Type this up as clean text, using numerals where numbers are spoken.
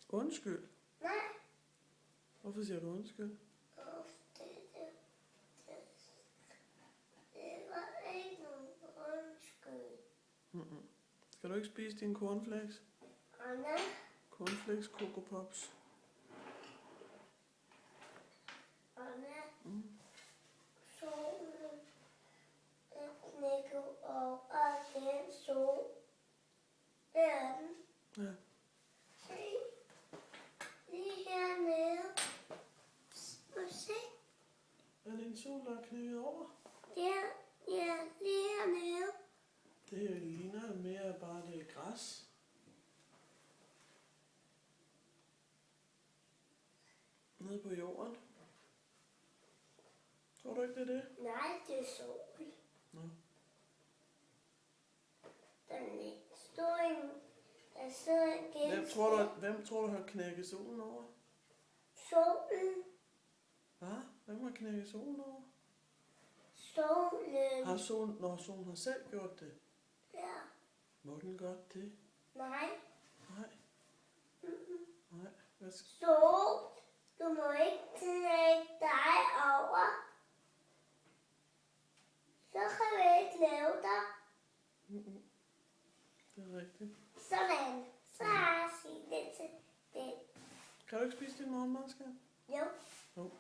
Undskyld. Nej. Hvorfor siger du undskyld? Det var ikke nogen undskyld. Mm-mm. Skal du ikke spise dine cornflakes? Anna, Cornflakes, Coco Pops. Anna, solen den knækker over den sol. Det er den. Ja. Se. Lige hernede. Må du se? Er det en sol, der er knækket over? Der. Ja, lige hernede. Det ligner mere bare det er græs. Nede på jorden. Tror du ikke, det er det? Nej, det er sol. Nå. Den står en... Der sidder en genstand. Hvem tror du har knækket solen over? Solen. Hvad? Hvem har knækket solen over? Solen. Har solen, når solen har selv gjort det? Ja. Må den godt det? Nej. Nej. Nej. Hvad skal... Sol. Du må ikke knække dig over. Så kan vi ikke lave dig. Det er rigtigt. Sådan. Så har jeg sige det til det. Kan du ikke spise din morgenmad, skat? Jo. Jo.